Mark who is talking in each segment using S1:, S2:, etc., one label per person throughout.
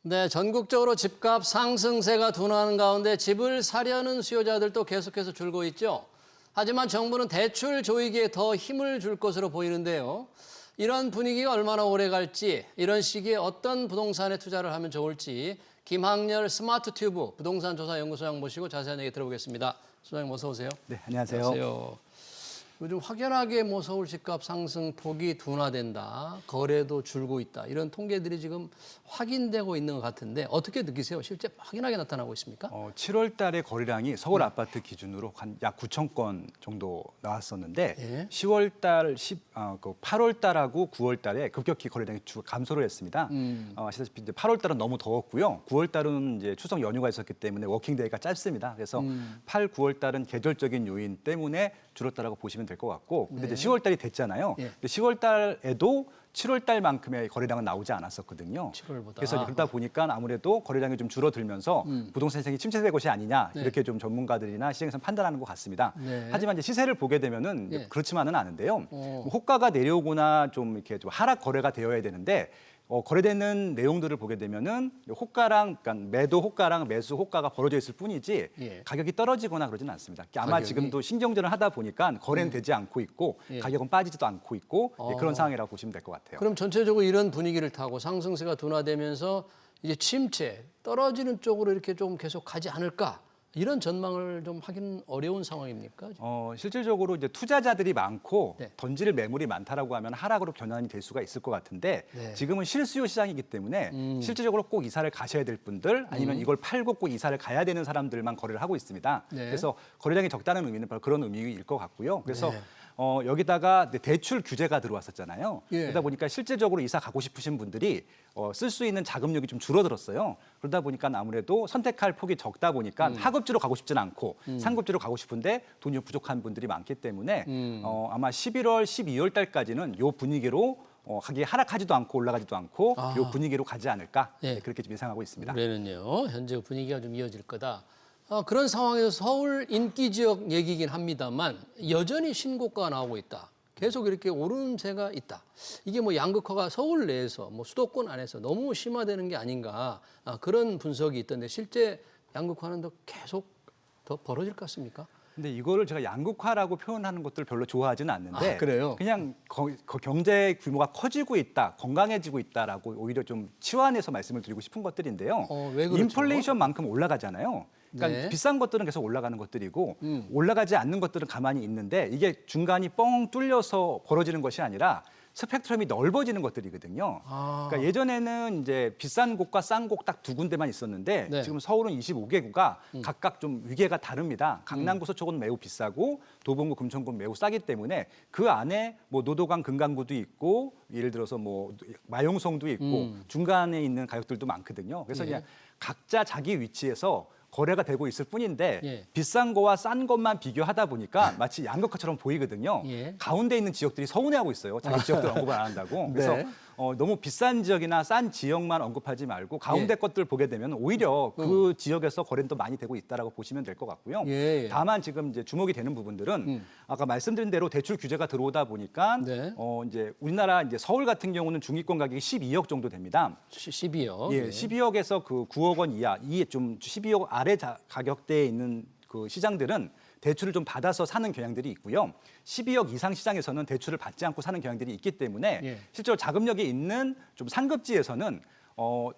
S1: 네, 전국적으로 집값 상승세가 둔화하는 가운데 집을 사려는 수요자들도 계속해서 줄고 있죠. 하지만 정부는 대출 조이기에 더 힘을 줄 것으로 보이는데요. 이런 분위기가 얼마나 오래 갈지, 이런 시기에 어떤 부동산에 투자를 하면 좋을지 김학렬 스마트 튜브 부동산 조사 연구소장 모시고 자세한 얘기 들어보겠습니다. 소장님 어서 오세요.
S2: 네, 안녕하세요.
S1: 안녕하세요. 요즘 확연하게 서울 집값 상승폭이 둔화된다, 거래도 줄고 있다 이런 통계들이 지금 확인되고 있는 것 같은데 어떻게 느끼세요? 실제 확연하게 나타나고 있습니까?
S2: 7월 달에 거래량이 서울 아파트 기준으로 한 약 9천 건 정도 나왔었는데
S1: 예.
S2: 10월 달, 8월 달하고 9월 달에 급격히 거래량이 감소를 했습니다. 아시다시피 이제 8월 달은 너무 더웠고요. 9월 달은 이제 추석 연휴가 있었기 때문에 워킹데이가 짧습니다. 그래서 8, 9월 달은 계절적인 요인 때문에 줄었다라고 보시면 될 것 같고, 근데
S1: 네.
S2: 이제 10월 달이 됐잖아요.
S1: 예.
S2: 근데 10월 달에도 7월 달만큼의 거래량은 나오지 않았었거든요.
S1: 7월보다.
S2: 그래서 이제 그러다 보니까 아무래도 거래량이 좀 줄어들면서 부동산 시장이 침체될 것이 아니냐
S1: 네.
S2: 이렇게 좀 전문가들이나 시장에서 판단하는 것 같습니다.
S1: 네.
S2: 하지만 이제 시세를 보게 되면은
S1: 네.
S2: 그렇지만은 않은데요. 호가가 내려오거나 좀 이렇게 좀 하락 거래가 되어야 되는데. 거래되는 내용들을 보게 되면은 호가랑, 그러니까 매도 호가랑 매수 호가가 벌어져 있을 뿐이지
S1: 예.
S2: 가격이 떨어지거나 그러지는 않습니다. 아마
S1: 가격이?
S2: 지금도 신경전을 하다 보니까 거래는 되지 않고 있고
S1: 예.
S2: 가격은 빠지지도 않고 있고 그런 상황이라고 보시면 될 것 같아요.
S1: 그럼 전체적으로 이런 분위기를 타고 상승세가 둔화되면서 이제 침체, 떨어지는 쪽으로 이렇게 좀 계속 가지 않을까? 이런 전망을 좀 하기는 어려운 상황입니까?
S2: 실질적으로 이제 투자자들이 많고
S1: 네.
S2: 던질 매물이 많다라고 하면 하락으로 변환이 될 수가 있을 것 같은데
S1: 네.
S2: 지금은 실수요 시장이기 때문에 실질적으로 꼭 이사를 가셔야 될 분들 아니면 이걸 팔고 꼭 이사를 가야 되는 사람들만 거래를 하고 있습니다.
S1: 네.
S2: 그래서 거래량이 적다는 의미는 바로 그런 의미일 것 같고요. 그래서
S1: 네.
S2: 여기다가 대출 규제가 들어왔었잖아요.
S1: 예.
S2: 그러다 보니까 실질적으로 이사 가고 싶으신 분들이 쓸 수 있는 자금력이 좀 줄어들었어요. 그러다 보니까 아무래도 선택할 폭이 적다 보니까 하급지로 가고 싶지는 않고 상급지로 가고 싶은데 돈이 좀 부족한 분들이 많기 때문에 아마 11월, 12월 달까지는 이 분위기로 가격이 하락하지도 않고 올라가지도 않고 이 분위기로 가지 않을까
S1: 예.
S2: 그렇게 좀 예상하고 있습니다.
S1: 올해는요, 현재 분위기가 좀 이어질 거다. 그런 상황에서 서울 인기 지역 얘기긴 합니다만 여전히 신고가가 나오고 있다. 계속 이렇게 오름세가 있다. 이게 양극화가 서울 내에서 수도권 안에서 너무 심화되는 게 아닌가 그런 분석이 있던데 실제 양극화는 더 계속 더 벌어질 것 같습니까?
S2: 근데 이거를 제가 양극화라고 표현하는 것들을 별로 좋아하지는 않는데
S1: 그래요?
S2: 그냥 경제 규모가 커지고 있다, 건강해지고 있다라고 오히려 좀 치환해서 말씀을 드리고 싶은 것들인데요.
S1: 왜 그렇죠?
S2: 인플레이션만큼 올라가잖아요. 그러니까
S1: 네.
S2: 비싼 것들은 계속 올라가는 것들이고 올라가지 않는 것들은 가만히 있는데 이게 중간이 뻥 뚫려서 벌어지는 것이 아니라 스펙트럼이 넓어지는 것들이거든요. 그러니까 예전에는 이제 비싼 곳과 싼 곳 딱 두 군데만 있었는데
S1: 네.
S2: 지금 서울은 25개구가 각각 좀 위계가 다릅니다. 강남구 서초구는 매우 비싸고 도봉구 금천구는 매우 싸기 때문에 그 안에 노도강 금강구도 있고 예를 들어서 마용성도 있고 중간에 있는 가격들도 많거든요. 그래서
S1: 예.
S2: 그냥 각자 자기 위치에서 거래가 되고 있을 뿐인데
S1: 예.
S2: 비싼 거와 싼 것만 비교하다 보니까 마치 양극화처럼 보이거든요.
S1: 예.
S2: 가운데 있는 지역들이 서운해하고 있어요. 자기 지역들 언급을 안 한다고. 그래서
S1: 네.
S2: 너무 비싼 지역이나 싼 지역만 언급하지 말고 가운데
S1: 예.
S2: 것들 보게 되면 오히려 그 지역에서 거래는 더 많이 되고 있다라고 보시면 될 것 같고요.
S1: 예.
S2: 다만 지금 이제 주목이 되는 부분들은 아까 말씀드린 대로 대출 규제가 들어오다 보니까
S1: 네.
S2: 이제 우리나라 이제 서울 같은 경우는 중위권 가격이 12억 정도 됩니다.
S1: 12요.
S2: 예, 12억에서 그 9억 원 이하, 이 좀 12억 아래 가격대에 있는 그 시장들은 대출을 좀 받아서 사는 경향들이 있고요. 12억 이상 시장에서는 대출을 받지 않고 사는 경향들이 있기 때문에
S1: 예.
S2: 실제로 자금력이 있는 좀 상급지에서는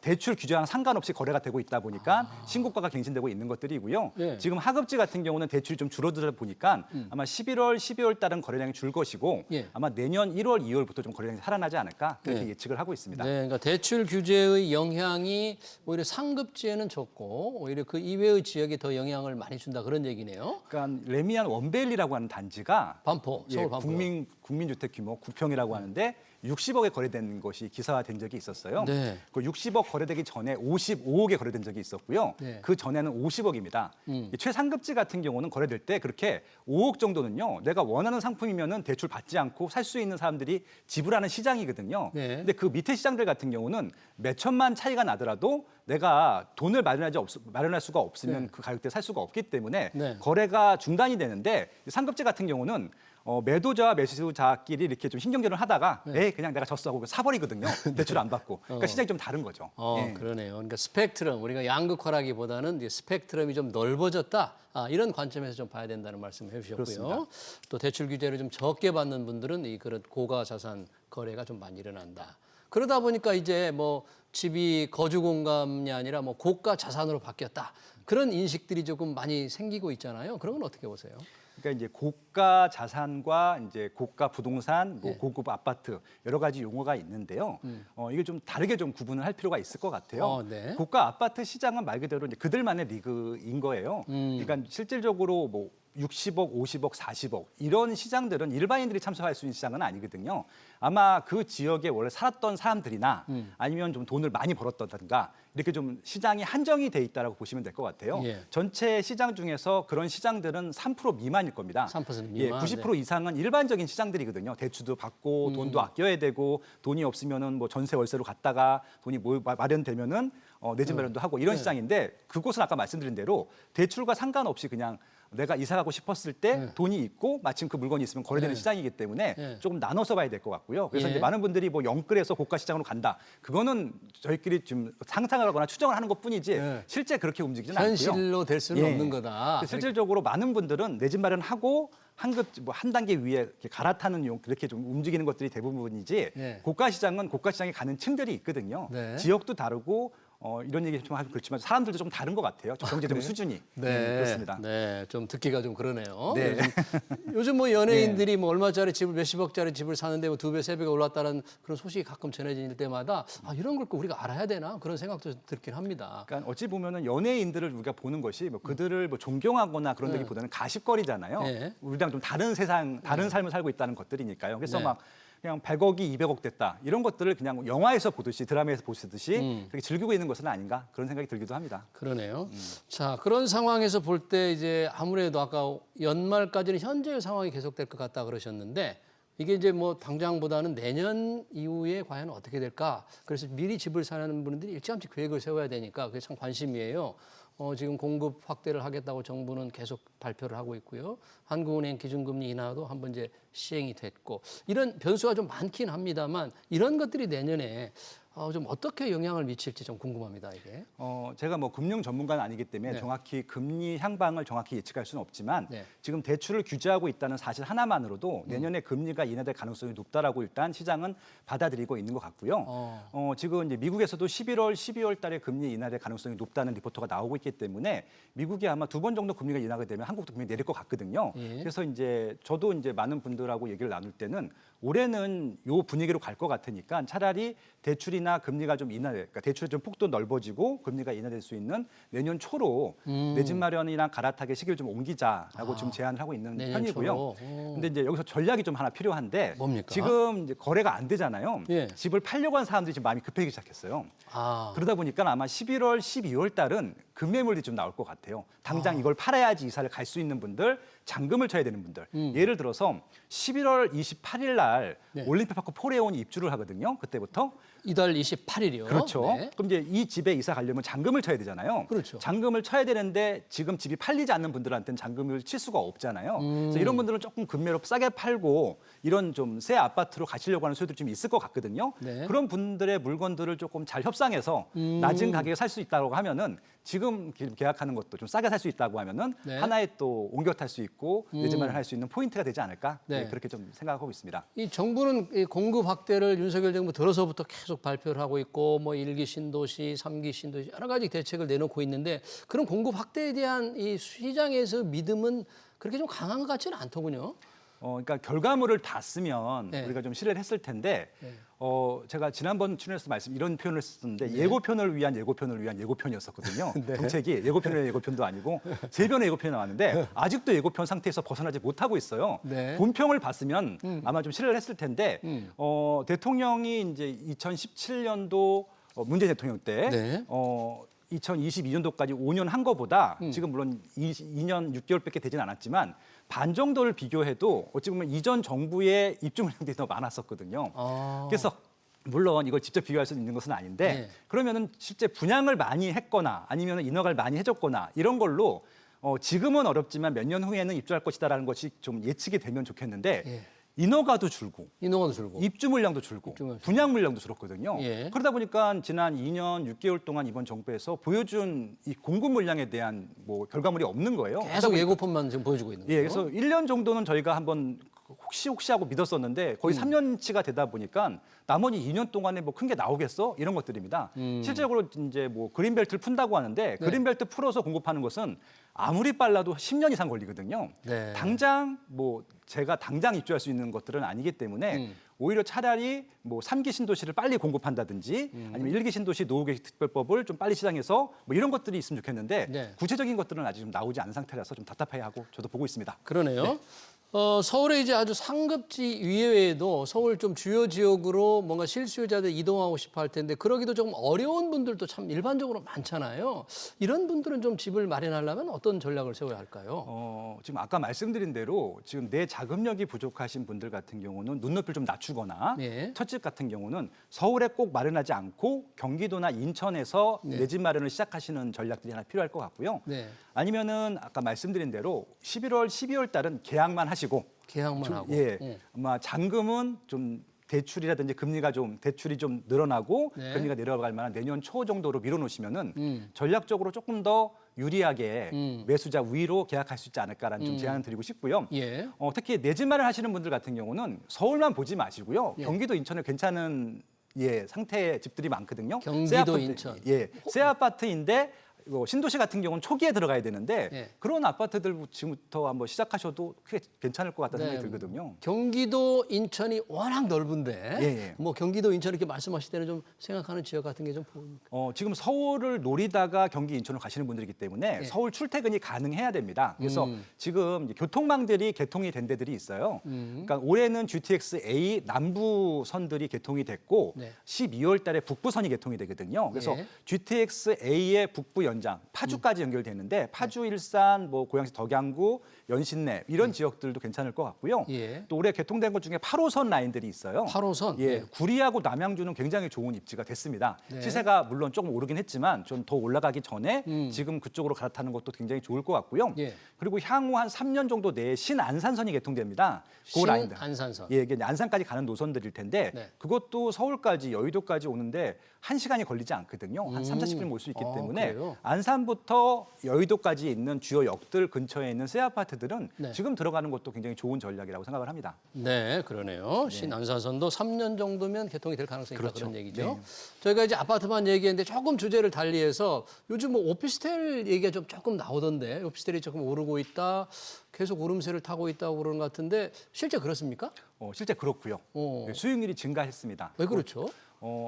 S2: 대출 규제랑 상관없이 거래가 되고 있다 보니까 신고가가 갱신되고 있는 것들이고요.
S1: 예.
S2: 지금 하급지 같은 경우는 대출이 좀 줄어들다 보니까 아마 11월, 12월 달은 거래량이 줄 것이고
S1: 예.
S2: 아마 내년 1월, 2월부터 좀 거래량이 살아나지 않을까 그렇게
S1: 예.
S2: 예측을 하고 있습니다.
S1: 네, 그러니까 대출 규제의 영향이 오히려 상급지에는 적고 오히려 그 이외의 지역에 더 영향을 많이 준다 그런 얘기네요.
S2: 그러니까 레미안 원베일리라고 하는 단지가
S1: 반포, 서울 반포.
S2: 국민주택 규모 9평이라고 하는데 60억에 거래된 것이 기사화된 적이 있었어요.
S1: 네.
S2: 그 60억 거래되기 전에 55억에 거래된 적이 있었고요.
S1: 네.
S2: 그 전에는 50억입니다. 최상급지 같은 경우는 거래될 때 그렇게 5억 정도는요. 내가 원하는 상품이면은 대출 받지 않고 살 수 있는 사람들이 지불하는 시장이거든요.
S1: 네.
S2: 근데 그 밑에 시장들 같은 경우는 몇 천만 차이가 나더라도 내가 돈을 마련할 수가 없으면
S1: 네.
S2: 그 가격대에 살 수가 없기 때문에
S1: 네.
S2: 거래가 중단이 되는데 상급지 같은 경우는 매도자와 매수자끼리 이렇게 좀 신경전을 하다가 에이 그냥 내가 졌어 하고 사버리거든요. 대출 안 받고. 그러니까 시장이 좀 다른 거죠. 예.
S1: 그러네요. 그러니까 스펙트럼, 우리가 양극화라기보다는 이제 스펙트럼이 좀 넓어졌다. 이런 관점에서 좀 봐야 된다는 말씀을 해주셨고요.
S2: 그렇습니다.
S1: 또 대출 규제를 좀 적게 받는 분들은 이 그런 고가 자산 거래가 좀 많이 일어난다. 그러다 보니까 이제 뭐 집이 거주 공간이 아니라 뭐 고가 자산으로 바뀌었다. 그런 인식들이 조금 많이 생기고 있잖아요. 그런 건 어떻게 보세요?
S2: 그러니까 이제 고가 자산과 이제 고가 부동산, 뭐 고급 아파트 여러 가지 용어가 있는데요. 이게 좀 다르게 좀 구분을 할 필요가 있을 것 같아요.
S1: 네.
S2: 고가 아파트 시장은 말 그대로 이제 그들만의 리그인 거예요. 그러니까 실질적으로 뭐 60억, 50억, 40억 이런 시장들은 일반인들이 참석할 수 있는 시장은 아니거든요. 아마 그 지역에 원래 살았던 사람들이나 아니면 좀 돈을 많이 벌었다든가 이렇게 좀 시장이 한정이 돼 있다라고 보시면 될 것 같아요.
S1: 예.
S2: 전체 시장 중에서 그런 시장들은 3% 미만일 겁니다.
S1: 3%
S2: 예,
S1: 미만.
S2: 90% 이상은 일반적인 시장들이거든요. 대출도 받고 돈도 아껴야 되고 돈이 없으면은 뭐 전세 월세로 갔다가 돈이 마련되면은 내 집 마련도 하고 이런 시장인데 그곳은 아까 말씀드린 대로 대출과 상관없이 그냥 내가 이사 가고 싶었을 때 돈이 있고 마침 그 물건이 있으면 거래되는 시장이기 때문에 조금 나눠서 봐야 될 것 같고요. 그래서
S1: 예.
S2: 이제 많은 분들이 뭐 영끌해서 고가 시장으로 간다. 그거는 저희끼리 좀 상상을 하거나 추정을 하는 것뿐이지 실제 그렇게 움직이지는 않고요.
S1: 현실로 될 수는
S2: 예.
S1: 없는 거다.
S2: 실질적으로 많은 분들은 내 집 마련하고 한 단계 위에 이렇게 갈아타는 그렇게 좀 움직이는 것들이 대부분이지
S1: 네.
S2: 고가 시장은 고가 시장에 가는 층들이 있거든요.
S1: 네.
S2: 지역도 다르고 이런 얘기 좀 하면 그렇지만 사람들도 좀 다른 것 같아요. 경제적 수준이 그렇습니다.
S1: 네, 좀 듣기가 좀 그러네요.
S2: 네.
S1: 요즘 뭐 연예인들이 뭐 얼마짜리 집을 몇십억짜리 집을 사는데 뭐 2배, 3배가 올랐다는 그런 소식이 가끔 전해질 때마다 이런 걸 꼭 우리가 알아야 되나 그런 생각도 들긴 합니다.
S2: 그러니까 어찌 보면은 연예인들을 우리가 보는 것이 뭐 그들을 뭐 존경하거나 그런 데기보다는 가십거리잖아요.
S1: 네.
S2: 우리랑 좀 다른 세상, 다른 삶을 살고 있다는 것들이니까요. 그래서
S1: 네.
S2: 막 그냥 100억이 200억 됐다 이런 것들을 그냥 영화에서 보듯이 드라마에서 보시듯이 그렇게 즐기고 있는 것은 아닌가 그런 생각이 들기도 합니다.
S1: 그러네요. 자, 그런 상황에서 볼 때 이제 아무래도 아까 연말까지는 현재의 상황이 계속될 것 같다 그러셨는데 이게 이제 뭐 당장보다는 내년 이후에 과연 어떻게 될까? 그래서 미리 집을 사는 분들이 일찌감치 계획을 세워야 되니까 그게 참 관심이에요. 지금 공급 확대를 하겠다고 정부는 계속 발표를 하고 있고요. 한국은행 기준금리 인하도 한번 이제 시행이 됐고 이런 변수가 좀 많긴 합니다만 이런 것들이 내년에 좀 어떻게 영향을 미칠지 좀 궁금합니다. 이게.
S2: 제가 뭐 금융 전문가는 아니기 때문에
S1: 네.
S2: 정확히 금리 향방을 정확히 예측할 수는 없지만
S1: 네.
S2: 지금 대출을 규제하고 있다는 사실 하나만으로도 내년에 금리가 인하될 가능성이 높다라고 일단 시장은 받아들이고 있는 것 같고요. 지금 이제 미국에서도 11월, 12월 달에 금리 인하될 가능성이 높다는 리포트가 나오고 있기 때문에 미국이 아마 2번 정도 금리가 인하가 되면 한국도 금리 내릴 것 같거든요.
S1: 예.
S2: 그래서 이제 저도 이제 많은 분들하고 얘기를 나눌 때는 올해는 요 분위기로 갈 것 같으니까 차라리 대출이나 금리가 좀 그러니까 대출의 좀 폭도 넓어지고 금리가 인하될 수 있는 내년 초로 내 집 마련이나 갈아타기 시기를 좀 옮기자라고 지금 제안을 하고 있는
S1: 내년
S2: 편이고요.
S1: 초로.
S2: 근데 이제 여기서 전략이 좀 하나 필요한데
S1: 뭡니까?
S2: 지금 이제 거래가 안 되잖아요.
S1: 예.
S2: 집을 팔려고 하는 사람들이 지금 마음이 급해지기 시작했어요. 그러다 보니까 아마 11월, 12월 달은 급매물이 좀 나올 것 같아요. 당장 이걸 팔아야지 이사를 갈 수 있는 분들, 잔금을 쳐야 되는 분들. 예를 들어서 11월 28일 날
S1: 네.
S2: 올림픽파크 포레온이 입주를 하거든요. 그때부터.
S1: 이달 28일이요.
S2: 그렇죠.
S1: 네.
S2: 그럼 이제 이 집에 이사 가려면 잔금을 쳐야 되잖아요.
S1: 그렇죠.
S2: 잔금을 쳐야 되는데 지금 집이 팔리지 않는 분들한테는 잔금을 칠 수가 없잖아요. 그래서 이런 분들은 조금 금매로 싸게 팔고 이런 좀 새 아파트로 가시려고 하는 소유들이 좀 있을 것 같거든요.
S1: 네.
S2: 그런 분들의 물건들을 조금 잘 협상해서 낮은 가격에 살 수 있다고 하면은 지금 계약하는 것도 좀 싸게 살 수 있다고 하면은
S1: 네.
S2: 하나의 또 옮겨 탈 수 있고 내 집 마련할 수 있는 포인트가 되지 않을까
S1: 네.
S2: 네, 그렇게 좀 생각하고 있습니다.
S1: 이 정부는 이 공급 확대를 윤석열 정부 들어서부터 계속 발표를 하고 있고 뭐 1기 신도시, 3기 신도시 여러 가지 대책을 내놓고 있는데 그런 공급 확대에 대한 이 시장에서 믿음은 그렇게 좀 강한 것 같지는 않더군요.
S2: 그러니까 결과물을 다 쓰면
S1: 네.
S2: 우리가 좀 신뢰를 했을 텐데
S1: 네.
S2: 제가 지난번 출연해서 이런 표현을 썼는데 예고편을 위한 예고편을 위한 예고편이었었거든요.
S1: 네.
S2: 정책이 예고편의 예고편도 아니고 세 변의 예고편이 나왔는데 아직도 예고편 상태에서 벗어나지 못하고 있어요.
S1: 네.
S2: 본평을 봤으면 아마 좀 신뢰를 했을 텐데 대통령이 이제 2017년도 문재인 대통령 때
S1: 네.
S2: 2022년도까지 5년 한 거보다 지금 물론 2년 6개월밖에 되진 않았지만 반 정도를 비교해도 어찌 보면 이전 정부의 입주 물량들이 더 많았었거든요. 그래서 물론 이걸 직접 비교할 수 있는 것은 아닌데
S1: 네.
S2: 그러면은 실제 분양을 많이 했거나 아니면 인허가를 많이 해줬거나 이런 걸로 지금은 어렵지만 몇 년 후에는 입주할 것이다라는 것이 좀 예측이 되면 좋겠는데
S1: 예.
S2: 인허가도 줄고
S1: 인허가도 줄고.
S2: 입주 물량도 줄고
S1: 입주 물량
S2: 분양 물량도 줄었거든요.
S1: 예.
S2: 그러다 보니까 지난 2년 6개월 동안 이번 정부에서 보여준 이 공급 물량에 대한 뭐 결과물이 없는 거예요.
S1: 계속 예고편만 지금 보여주고 있는 거예요.
S2: 예, 그래서 1년 정도는 저희가 한번 혹시 하고 믿었었는데 거의 3년치가 되다 보니까 나머지 2년 동안에 뭐 큰 게 나오겠어? 이런 것들입니다. 실제로 이제 뭐 그린벨트를 푼다고 하는데 그린벨트 풀어서 공급하는 것은 아무리 빨라도 10년 이상 걸리거든요.
S1: 네.
S2: 당장 뭐 제가 당장 입주할 수 있는 것들은 아니기 때문에 오히려 차라리 뭐 3기 신도시를 빨리 공급한다든지 아니면 1기 신도시 노후계획 특별법을 좀 빨리 시장해서 뭐 이런 것들이 있으면 좋겠는데
S1: 네.
S2: 구체적인 것들은 아직 좀 나오지 않은 상태라서 좀 답답해하고 저도 보고 있습니다.
S1: 그러네요.
S2: 네.
S1: 서울에 이제 아주 상급지 이외에도 서울 좀 주요 지역으로 뭔가 실수요자들 이동하고 싶어 할 텐데 그러기도 조금 어려운 분들도 참 일반적으로 많잖아요. 이런 분들은 좀 집을 마련하려면 어떤 전략을 세워야 할까요?
S2: 지금 아까 말씀드린 대로 지금 내 자금력이 부족하신 분들 같은 경우는 눈높이를 좀 낮추거나
S1: 네.
S2: 첫집 같은 경우는 서울에 꼭 마련하지 않고 경기도나 인천에서 내 집 마련을 시작하시는 전략들이 하나 필요할 것 같고요.
S1: 네.
S2: 아니면은 아까 말씀드린 대로 11월, 12월 달은 계약만 하시고
S1: 계약만 하고.
S2: 예, 아마 잔금은 좀 대출이라든지 금리가 좀 대출이 좀 늘어나고
S1: 네.
S2: 금리가 내려갈 만한 내년 초 정도로 밀어놓으시면은 전략적으로 조금 더 유리하게 매수자 위로 계약할 수 있지 않을까라는 좀 제안을 드리고 싶고요.
S1: 예.
S2: 특히 내 집 마련하시는 분들 같은 경우는 서울만 보지 마시고요.
S1: 예.
S2: 경기도 인천에 괜찮은 상태의 집들이 많거든요.
S1: 경기도
S2: 새 아파트,
S1: 인천.
S2: 예, 새 아파트인데 신도시 같은 경우는 초기에 들어가야 되는데
S1: 예.
S2: 그런 아파트들 지금부터 한번 시작하셔도 크게 괜찮을 것 같다는
S1: 네.
S2: 생각이 들거든요.
S1: 경기도 인천이 워낙 넓은데
S2: 예.
S1: 뭐 경기도 인천 이렇게 말씀하실 때는 좀 생각하는 지역 같은 게 좀 보입니까?
S2: 지금 서울을 노리다가 경기 인천으로 가시는 분들이기 때문에
S1: 예.
S2: 서울 출퇴근이 가능해야 됩니다. 그래서 지금 이제 교통망들이 개통이 된 데들이 있어요. 그러니까 올해는 GTX A 남부선들이 개통이 됐고
S1: 네.
S2: 12월 달에 북부선이 개통이 되거든요. 그래서
S1: 예.
S2: GTX A의 북부 연장 파주까지 연결되는데 파주, 일산, 뭐 고양시 덕양구, 연신내 이런 지역들도 괜찮을 것 같고요.
S1: 예.
S2: 또 올해 개통된 것 중에 8호선 라인들이 있어요.
S1: 8호선?
S2: 예,
S1: 예.
S2: 구리하고 남양주는 굉장히 좋은 입지가 됐습니다.
S1: 네.
S2: 시세가 물론 조금 오르긴 했지만 좀 더 올라가기 전에 지금 그쪽으로 갈아타는 것도 굉장히 좋을 것 같고요.
S1: 예.
S2: 그리고 향후 한 3년 정도 내에 신안산선이 개통됩니다. 그 라인들.
S1: 신안산선.
S2: 예, 이게 안산까지 가는 노선들일 텐데
S1: 네.
S2: 그것도 서울까지 여의도까지 오는데 1시간이 걸리지 않거든요. 한 3, 40분 올 수 있기 때문에
S1: 그래요?
S2: 안산부터 여의도까지 있는 주요 역들 근처에 있는 새 아파트들은
S1: 네.
S2: 지금 들어가는 것도 굉장히 좋은 전략이라고 생각을 합니다.
S1: 네, 그러네요. 신안산선도 3년 정도면 개통이 될 가능성이 있다
S2: 그렇죠.
S1: 그런 얘기죠.
S2: 네.
S1: 저희가 이제 아파트만 얘기했는데 조금 주제를 달리해서 요즘 뭐 오피스텔 얘기가 좀 조금 나오던데 오피스텔이 조금 오르고 있다, 계속 오름세를 타고 있다고 그러는 것 같은데 실제 그렇습니까?
S2: 실제 그렇고요.
S1: 어.
S2: 수익률이 증가했습니다.
S1: 왜 그렇죠?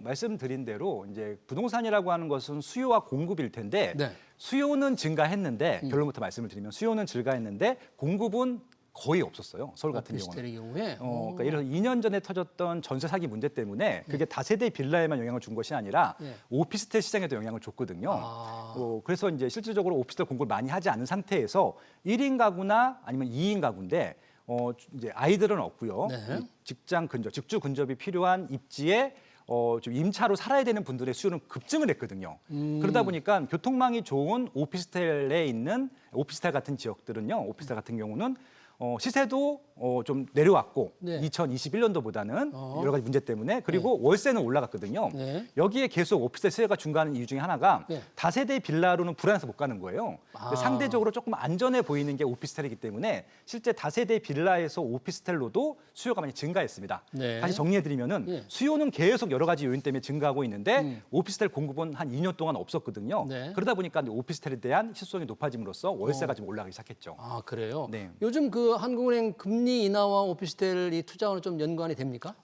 S2: 말씀드린 대로 이제 부동산이라고 하는 것은 수요와 공급일 텐데
S1: 네.
S2: 수요는 증가했는데 결론부터 말씀을 드리면 수요는 증가했는데 공급은 거의 없었어요. 서울 같은 경우는.
S1: 오피스텔의 경우에.
S2: 그러니까 예를 들어서 2년 전에 터졌던 전세 사기 문제 때문에 그게 다세대 빌라에만 영향을 준 것이 아니라
S1: 네.
S2: 오피스텔 시장에도 영향을 줬거든요.
S1: 아.
S2: 그래서 이제 실질적으로 오피스텔 공급을 많이 하지 않은 상태에서 1인 가구나 아니면 2인 가구인데 이제 아이들은 없고요.
S1: 네.
S2: 직장 근접, 직주 근접이 필요한 입지에 좀 임차로 살아야 되는 분들의 수요는 급증을 했거든요. 그러다 보니까 교통망이 좋은 오피스텔에 있는 오피스텔 같은 지역들은요. 오피스텔 같은 경우는 시세도 좀 내려왔고
S1: 네.
S2: 2021년도보다는 여러 가지 문제 때문에 그리고 월세는 올라갔거든요.
S1: 네.
S2: 여기에 계속 오피스텔 시세가 증가하는 이유 중에 하나가
S1: 네.
S2: 다세대 빌라로는 불안해서 못 가는 거예요.
S1: 아.
S2: 상대적으로 조금 안전해 보이는 게 오피스텔이기 때문에 실제 다세대 빌라에서 오피스텔로도 수요가 많이 증가했습니다.
S1: 네.
S2: 다시 정리해드리면은
S1: 예.
S2: 수요는 계속 여러 가지 요인 때문에 증가하고 있는데 오피스텔 공급은 한 2년 동안 없었거든요.
S1: 네.
S2: 그러다 보니까 이제 오피스텔에 대한 실수요이 높아짐으로써 월세가 좀 올라가기 시작했죠.
S1: 아, 그래요?
S2: 네.
S1: 요즘 그 한국은행 금리 인하와 오피스텔 이 투자와는 좀 연관이 됩니까?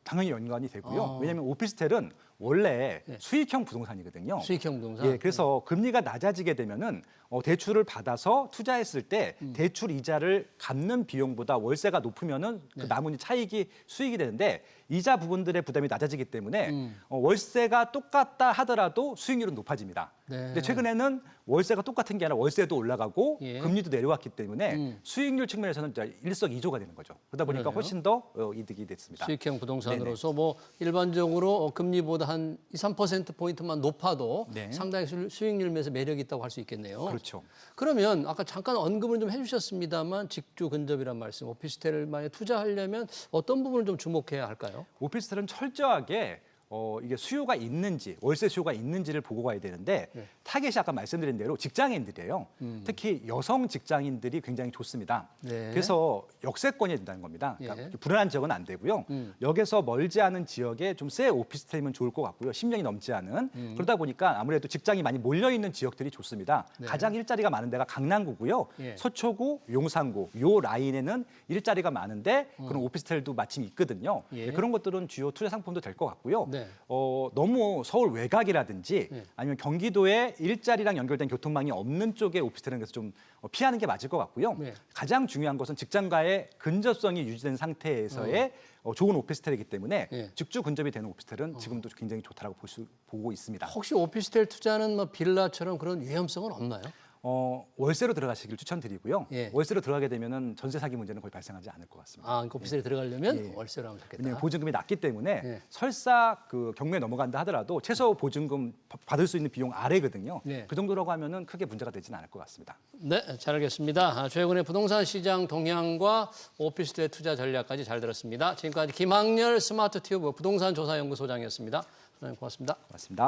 S2: 당연히 연관이 되고요.
S1: 아.
S2: 왜냐하면 오피스텔은 원래
S1: 네.
S2: 수익형 부동산이거든요.
S1: 수익형 부동산.
S2: 예, 그래서 금리가 낮아지게 되면은 대출을 받아서 투자했을 때 대출 이자를 갚는 비용보다 월세가 높으면은 그 남은 차익이 수익이 되는데 이자 부분들의 부담이 낮아지기 때문에 월세가 똑같다 하더라도 수익률은 높아집니다.
S1: 네.
S2: 근데 최근에는 월세가 똑같은 게 아니라 월세도 올라가고
S1: 예.
S2: 금리도 내려왔기 때문에 수익률 측면에서는 이제 일석이조가 되는 거죠. 그러다 보니까
S1: 그러네요.
S2: 훨씬 더 이득이 됐습니다.
S1: 수익형 부동산으로서 뭐 일반적으로 금리보다 한 한 2, 3%포인트만 높아도
S2: 네.
S1: 상당히 수익률 면에서 매력이 있다고 할 수 있겠네요.
S2: 그렇죠.
S1: 그러면 아까 잠깐 언급을 좀 해주셨습니다만 직주 근접이란 말씀, 오피스텔을 만약 투자하려면 어떤 부분을 좀 주목해야 할까요?
S2: 오피스텔은 철저하게 이게 수요가 있는지, 월세 수요가 있는지를 보고 가야 되는데
S1: 네.
S2: 타겟이 아까 말씀드린 대로 직장인들이에요. 특히 여성 직장인들이 굉장히 좋습니다.
S1: 네.
S2: 그래서 역세권이 된다는 겁니다. 그러니까
S1: 예.
S2: 불안한 지역은 안 되고요. 역에서 멀지 않은 지역에 좀 새 오피스텔이면 좋을 것 같고요. 10년이 넘지 않은. 그러다 보니까 아무래도 직장이 많이 몰려있는 지역들이 좋습니다.
S1: 네.
S2: 가장 일자리가 많은 데가 강남구고요.
S1: 예.
S2: 서초구, 용산구 요 라인에는 일자리가 많은데 그런 오피스텔도 마침 있거든요.
S1: 예.
S2: 그런 것들은 주요 투자 상품도 될 것 같고요.
S1: 네.
S2: 너무 서울 외곽이라든지
S1: 네.
S2: 아니면 경기도에 일자리랑 연결된 교통망이 없는 쪽의 오피스텔은 그래서 좀 피하는 게 맞을 것 같고요.
S1: 네.
S2: 가장 중요한 것은 직장과의 근접성이 유지된 상태에서의 좋은 오피스텔이기 때문에
S1: 네.
S2: 직주 근접이 되는 오피스텔은 지금도 굉장히 좋다라고 보고 있습니다.
S1: 혹시 오피스텔 투자는 뭐 빌라처럼 그런 위험성은 없나요?
S2: 월세로 들어가시길 추천드리고요.
S1: 예.
S2: 월세로 들어가게 되면은 전세 사기 문제는 거의 발생하지 않을 것 같습니다.
S1: 아, 그러니까 오피스텔에 들어가려면
S2: 예.
S1: 월세로 하면 좋겠다.
S2: 왜냐하면 보증금이 낮기 때문에
S1: 예.
S2: 설사 그 경매에 넘어간다 하더라도 최소 보증금 받을 수 있는 비용 아래거든요.
S1: 예.
S2: 그 정도라고 하면은 크게 문제가 되지는 않을 것 같습니다.
S1: 네, 잘 알겠습니다. 최근의 부동산 시장 동향과 오피스텔 투자 전략까지 잘 들었습니다. 지금까지 김학렬 스마트 튜브 부동산 조사연구소장이었습니다. 고맙습니다.
S2: 고맙습니다.